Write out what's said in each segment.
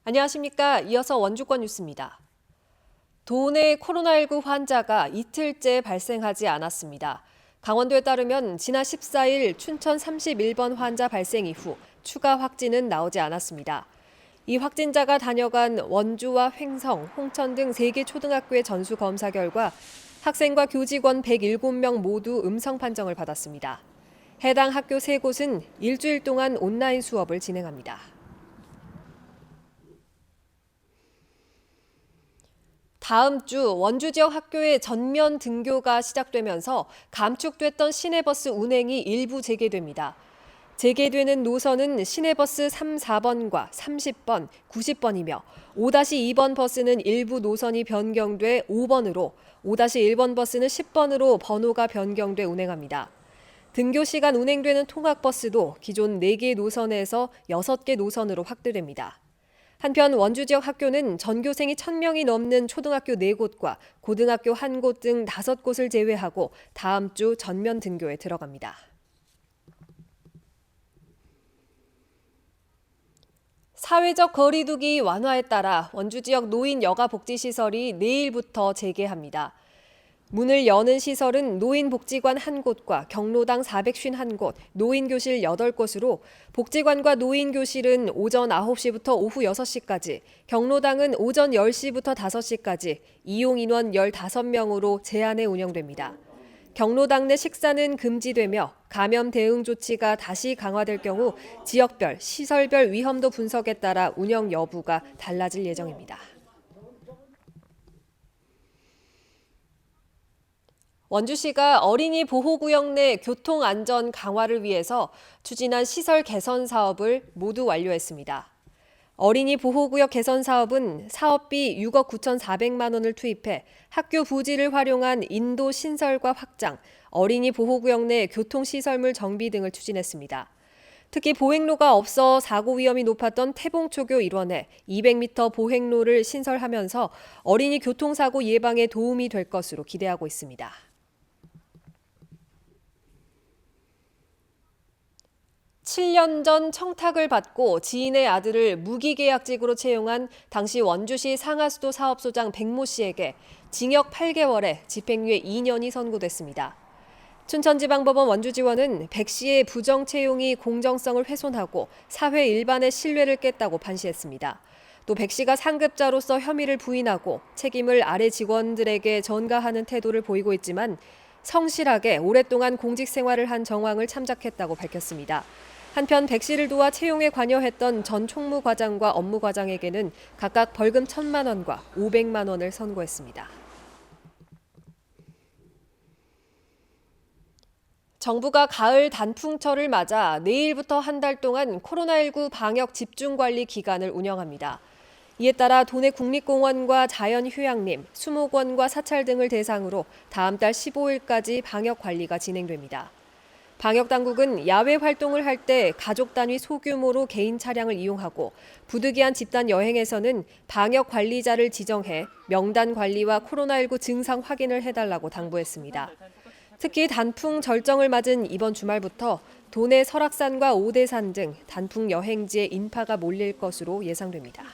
안녕하십니까. 이어서 원주권 뉴스입니다. 도내 코로나19 환자가 이틀째 발생하지 않았습니다. 강원도에 따르면 지난 14일 춘천 31번 환자 발생 이후 추가 확진은 나오지 않았습니다. 이 확진자가 다녀간 원주와 횡성, 홍천 등 3개 초등학교의 전수 검사 결과 학생과 교직원 107명 모두 음성 판정을 받았습니다. 해당 학교 3곳은 일주일 동안 온라인 수업을 진행합니다. 다음 주 원주 지역 학교의 전면 등교가 시작되면서 감축됐던 시내버스 운행이 일부 재개됩니다. 재개되는 노선은 시내버스 3, 4번과 30번, 90번이며 5-2번 버스는 일부 노선이 변경돼 5번으로 5-1번 버스는 10번으로 번호가 변경돼 운행합니다. 등교 시간 운행되는 통학버스도 기존 4개 노선에서 6개 노선으로 확대됩니다. 한편 원주 지역 학교는 전교생이 1,000명이 넘는 초등학교 4곳과 고등학교 1곳 등 5곳을 제외하고 다음 주 전면 등교에 들어갑니다. 사회적 거리두기 완화에 따라 원주 지역 노인 여가 복지시설이 내일부터 재개합니다. 문을 여는 시설은 노인복지관 1곳과 경로당 451곳, 노인교실 8곳으로 복지관과 노인교실은 오전 9시부터 오후 6시까지, 경로당은 오전 10시부터 5시까지 이용인원 15명으로 제한해 운영됩니다. 경로당 내 식사는 금지되며 감염 대응 조치가 다시 강화될 경우 지역별, 시설별 위험도 분석에 따라 운영 여부가 달라질 예정입니다. 원주시가 어린이 보호구역 내 교통안전 강화를 위해서 추진한 시설 개선 사업을 모두 완료했습니다. 어린이 보호구역 개선 사업은 사업비 6억 9,400만 원을 투입해 학교 부지를 활용한 인도 신설과 확장, 어린이 보호구역 내 교통시설물 정비 등을 추진했습니다. 특히 보행로가 없어 사고 위험이 높았던 태봉초교 일원에 200m 보행로를 신설하면서 어린이 교통사고 예방에 도움이 될 것으로 기대하고 있습니다. (7년) 전 청탁을 받고 지인의 아들을 무기계약직으로 채용한 당시 원주시 상하수도 사업소장 백모 씨에게 징역 8개월에 집행유예 2년이 선고됐습니다. 춘천지방법원 원주지원은 백 씨의 부정 채용이 공정성을 훼손하고 사회 일반의 신뢰를 깼다고 판시했습니다. 또 백 씨가 상급자로서 혐의를 부인하고 책임을 아래 직원들에게 전가하는 태도를 보이고 있지만 성실하게 오랫동안 공직 생활을 한 정황을 참작했다고 밝혔습니다. 한편 백 씨를 도와 채용에 관여했던 전 총무과장과 업무과장에게는 각각 벌금 1,000만 원과 500만 원을 선고했습니다. 정부가 가을 단풍철을 맞아 내일부터 한 달 동안 코로나19 방역 집중관리 기간을 운영합니다. 이에 따라 도내 국립공원과 자연휴양림, 수목원과 사찰 등을 대상으로 다음 달 15일까지 방역 관리가 진행됩니다. 방역당국은 야외 활동을 할 때 가족 단위 소규모로 개인 차량을 이용하고 부득이한 집단 여행에서는 방역 관리자를 지정해 명단 관리와 코로나19 증상 확인을 해달라고 당부했습니다. 특히 단풍 절정을 맞은 이번 주말부터 도내 설악산과 오대산 등 단풍 여행지에 인파가 몰릴 것으로 예상됩니다.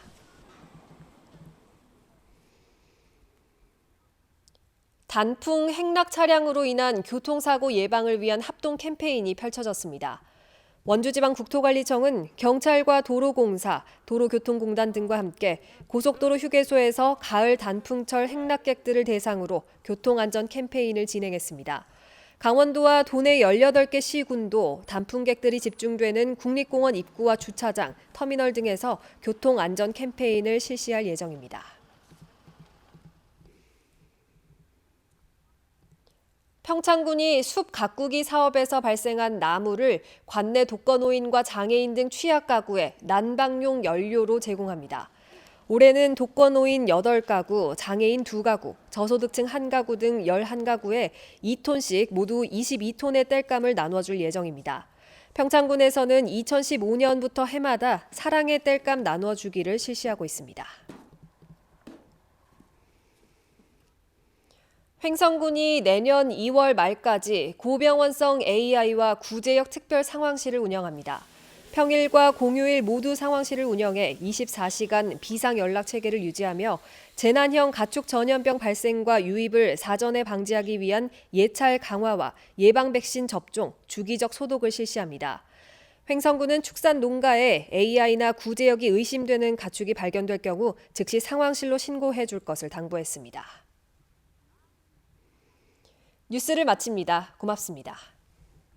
단풍 행락 차량으로 인한 교통사고 예방을 위한 합동 캠페인이 펼쳐졌습니다. 원주지방국토관리청은 경찰과 도로공사, 도로교통공단 등과 함께 고속도로 휴게소에서 가을 단풍철 행락객들을 대상으로 교통안전 캠페인을 진행했습니다. 강원도와 도내 18개 시군도 단풍객들이 집중되는 국립공원 입구와 주차장, 터미널 등에서 교통안전 캠페인을 실시할 예정입니다. 평창군이 숲 가꾸기 사업에서 발생한 나무를 관내 독거노인과 장애인 등 취약 가구에 난방용 연료로 제공합니다. 올해는 독거노인 8가구, 장애인 2가구, 저소득층 1가구 등 11가구에 2톤씩 모두 22톤의 땔감을 나눠줄 예정입니다. 평창군에서는 2015년부터 해마다 사랑의 땔감 나눠주기를 실시하고 있습니다. 횡성군이 내년 2월 말까지 고병원성 AI와 구제역 특별 상황실을 운영합니다. 평일과 공휴일 모두 상황실을 운영해 24시간 비상 연락 체계를 유지하며 재난형 가축 전염병 발생과 유입을 사전에 방지하기 위한 예찰 강화와 예방 백신 접종, 주기적 소독을 실시합니다. 횡성군은 축산 농가에 AI나 구제역이 의심되는 가축이 발견될 경우 즉시 상황실로 신고해 줄 것을 당부했습니다. 뉴스를 마칩니다. 고맙습니다.